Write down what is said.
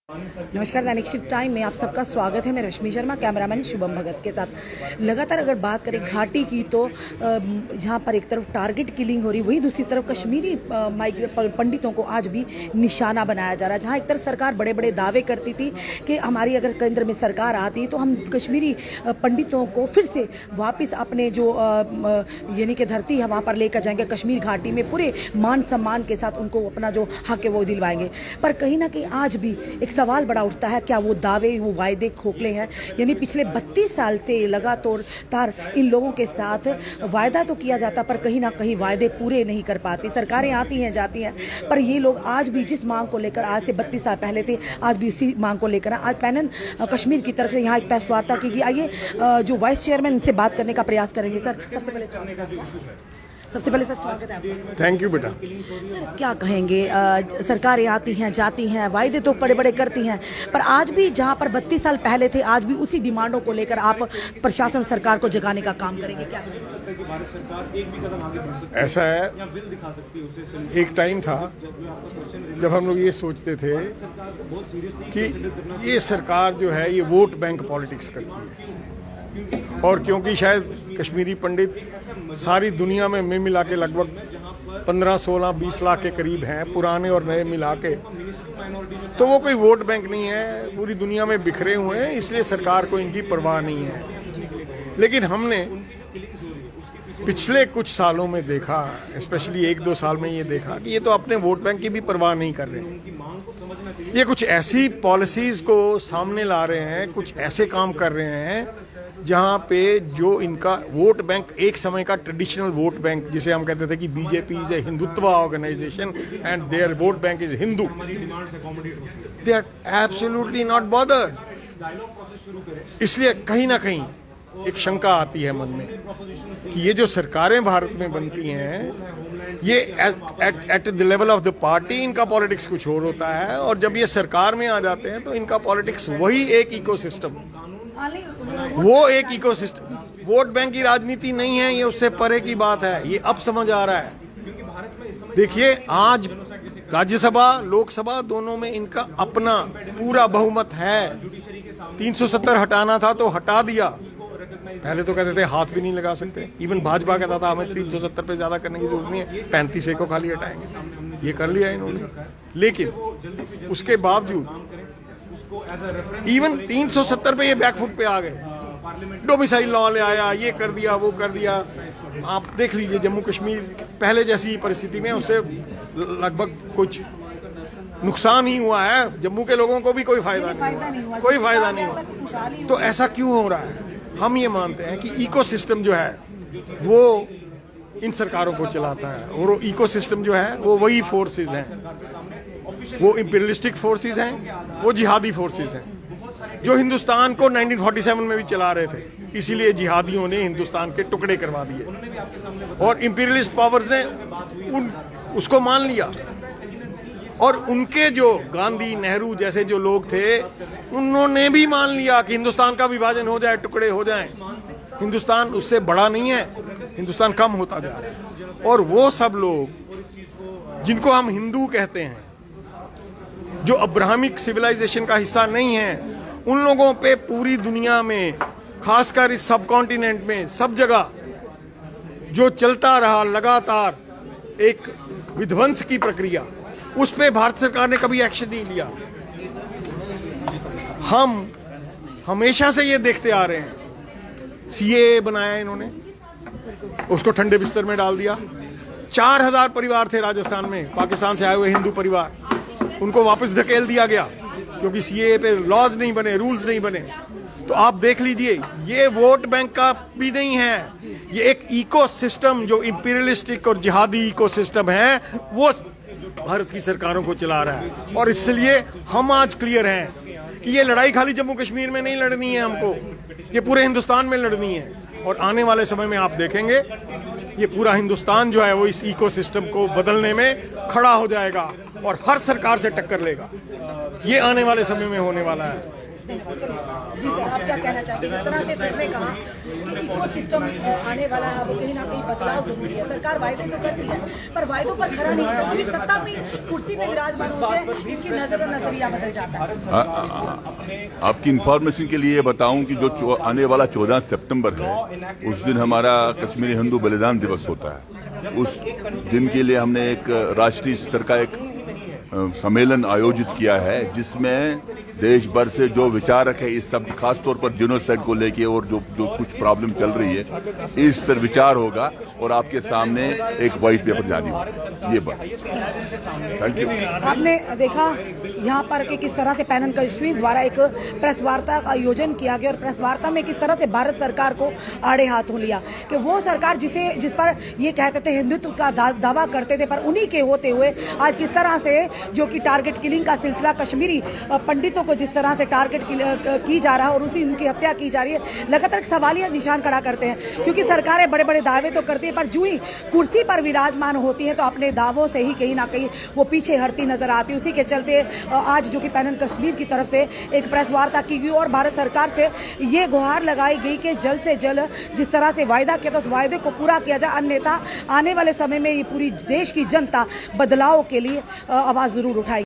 नमस्कार, दैनिक shift time में आप सबका स्वागत है। मैं रश्मि शर्मा, कैमरामैन शुभम भगत के साथ। लगातार अगर बात करें घाटी की तो जहां पर एक तरफ टारगेट किलिंग हो रही, वहीं दूसरी तरफ कश्मीरी पंडितों को आज भी निशाना बनाया जा रहा है। जहां एक तरफ सरकार बड़े बड़े दावे करती थी कि हमारी अगर केंद्र में सरकार आती तो हम कश्मीरी पंडितों को फिर से वापस अपने जो यानी कि धरती है वहाँ पर लेकर जाएंगे, कश्मीर घाटी में पूरे मान सम्मान के साथ उनको अपना जो हक है वो दिलवाएंगे। पर कहीं ना कहीं आज भी एक सवाल बड़ा उठता है, क्या वो दावे, वो वायदे खोखले हैं? यानी पिछले 32 साल से लगातार इन लोगों के साथ वायदा तो किया जाता, पर कहीं ना कहीं वायदे पूरे नहीं कर पाती। सरकारें आती हैं जाती हैं, पर ये लोग आज भी जिस मांग को लेकर आज से 32 साल पहले थे, आज भी उसी मांग को लेकर आज पैनल कश्मीर की तरफ से यहाँ एक प्रेस वार्ता की गई। आइए जो वाइस चेयरमैन उनसे बात करने का प्रयास करेंगे। सर, सबसे पहले सर स्वागत है आपका। थैंक यू बेटा। सर, क्या कहेंगे? सरकारें आती हैं जाती हैं, वायदे तो बड़े बड़े करती हैं, पर आज भी जहां पर 32 साल पहले थे, आज भी उसी डिमांडों को लेकर आप प्रशासन और सरकार को जगाने का काम करेंगे? क्या ऐसा है, एक टाइम था जब हम लोग ये सोचते थे कि ये सरकार जो है ये वोट बैंक पॉलिटिक्स करती है, और क्योंकि शायद कश्मीरी पंडित सारी दुनिया में मिला के लगभग 15, 16, 20 लाख के करीब हैं, पुराने और नए मिला के, तो वो कोई वोट बैंक नहीं है, पूरी दुनिया में बिखरे हुए हैं, इसलिए सरकार को इनकी परवाह नहीं है। लेकिन हमने पिछले कुछ सालों में देखा, स्पेशली 1-2 साल में ये देखा कि ये तो अपने वोट बैंक की भी परवाह नहीं कर रहे हैं। ये कुछ ऐसी पॉलिसीज को सामने ला रहे हैं, कुछ ऐसे काम कर रहे हैं जहाँ पे जो इनका वोट बैंक, एक समय का ट्रेडिशनल वोट बैंक जिसे हम कहते थे कि BJP is a Hindutva organisation and their vote bank is Hindu, they are absolutely not bothered. इसलिए कहीं ना कहीं एक शंका आती है मन में कि ये जो सरकारें भारत में बनती हैं, ये at the level of the party इनका पॉलिटिक्स कुछ और होता है, और जब ये सरकार में आ जाते हैं तो इनका पॉलिटिक्स वही एक इकोसिस्टम, वो एक इकोसिस्टम, वोट बैंक की राजनीति नहीं है, ये उससे परे की बात है। ये अब समझ आ रहा है। देखिए, आज राज्यसभा लोकसभा दोनों में इनका अपना पूरा बहुमत है। 370 हटाना था तो हटा दिया। पहले तो कहते थे हाथ भी नहीं लगा सकते, इवन भाजपा कहता था हमें 370 पे ज्यादा करने की जरूरत नहीं है, 35 को खाली हटाएंगे। ये कर लिया इन्होंने, लेकिन उसके बावजूद इवन 370 पे ये बैकफुट पे आ गए। डोमिसाइल लॉ ले आया, ये कर दिया, वो कर दिया। आप देख लीजिए जम्मू कश्मीर पहले जैसी परिस्थिति में उससे लगभग कुछ नुकसान ही हुआ है, जम्मू के लोगों को भी कोई फायदा नहीं हुआ, कोई फायदा नहीं हुआ। तो ऐसा क्यों हो रहा है? हम ये मानते हैं कि इकोसिस्टम जो है वो इन सरकारों को चलाता है, और वो इकोसिस्टम जो है वो वही फोर्सेस हैं, वो इंपीरियलिस्टिक फोर्सेस हैं, वो जिहादी फोर्सेस हैं जो हिंदुस्तान को 1947 में भी चला रहे थे। इसीलिए जिहादियों ने हिंदुस्तान के टुकड़े करवा दिए, और इंपीरियलिस्ट पावर्स ने उसको मान लिया। और उनके जो गांधी, नेहरू जैसे जो लोग थे, उन्होंने भी मान लिया कि हिंदुस्तान का विभाजन हो जाए, टुकड़े हो जाएं। हिंदुस्तान उससे बड़ा नहीं है, हिंदुस्तान कम होता जा रहा है। और वो सब लोग जिनको हम हिंदू कहते हैं, जो अब्राहमिक सिविलाइजेशन का हिस्सा नहीं है, उन लोगों पे पूरी दुनिया में, खासकर इस सब कॉन्टिनेंट में, सब जगह जो चलता रहा लगातार एक विध्वंस की प्रक्रिया, उस पे भारत सरकार ने कभी एक्शन नहीं लिया। हम हमेशा से ये देखते आ रहे हैं। सीएए बनाया इन्होंने, उसको ठंडे बिस्तर में डाल दिया। 4000 परिवार थे राजस्थान में, पाकिस्तान से आए हुए हिंदू परिवार, उनको वापस धकेल दिया गया क्योंकि सीएए पे लॉज नहीं बने, रूल्स नहीं बने। तो आप देख लीजिए, ये वोट बैंक का भी नहीं है, ये एक इकोसिस्टम जो इंपीरियलिस्टिक और जिहादी इकोसिस्टम है, वो भारत की सरकारों को चला रहा है। और इसलिए हम आज क्लियर हैं कि ये लड़ाई खाली जम्मू कश्मीर में नहीं लड़नी है हमको, ये पूरे हिंदुस्तान में लड़नी है। और आने वाले समय में आप देखेंगे ये पूरा हिंदुस्तान जो है वो इस इकोसिस्टम को बदलने में खड़ा हो जाएगा और हर सरकार से टक्कर लेगा। ये आने वाले समय में होने वाला है। धन्यवाद। चलिए जी सर, आप क्या कहना चाहेंगे? जिस तरह से सर ने कहा कि इको सिस्टम आने वाला है, अब कहीं ना कहीं बदलाव जरूरी है। सरकार वायदे तो करती है पर वायदों पर खरा नहीं उतरती। जो इस सत्ता में कुर्सी पे विराजमान होते हैं इसकी नजरिया बदल जाता है। आपकी इंफॉर्मेशन के लिए बताऊं कि जो आने वाला 14 सितंबर है उस दिन हमारा कश्मीरी हिंदू बलिदान दिवस होता है। उस दिन के लिए हमने एक राष्ट्रीय स्तर का एक सम्मेलन आयोजित किया है जिसमें देश भर से जो विचारक है इस सब, खास तौर पर जेनोसाइड को लेके और जो कुछ प्रॉब्लम चल रही है इस पर विचार होगा और आपके सामने एक व्हाइट पेपर जारी होगा। ये बात। Thank you. आपने देखा यहाँ पर कि किस तरह से पैनल कश्मीर द्वारा एक प्रेस वार्ता का आयोजन किया गया और प्रेस वार्ता में किस तरह से भारत सरकार को आड़े हाथों लिया कि वो सरकार जिस पर ये कहते थे हिंदुत्व का दावा करते थे, पर उन्हीं के होते हुए आज किस तरह से जो कि टारगेट किलिंग का सिलसिला कश्मीरी पंडितों को जिस तरह से टारगेट की जा रहा है और उसी उनकी हत्या की जा रही है, लगातार सवालिया निशान खड़ा करते हैं। क्योंकि सरकारें बड़े बड़े दावे तो करती है पर जो ही कुर्सी पर विराजमान होती है तो अपने दावों से ही कहीं ना कहीं वो पीछे हटती नजर आती है। उसी के चलते आज जो कि पैनल कश्मीर की तरफ से एक प्रेस वार्ता की गई और भारत सरकार से ये गुहार लगाई गई कि जल्द से जल्द जिस तरह से वायदा किया तो उस वायदे को पूरा किया जाए, अन्यथा आने वाले समय में ये पूरी देश की जनता बदलाव के लिए आवाज जरूर उठाएगी।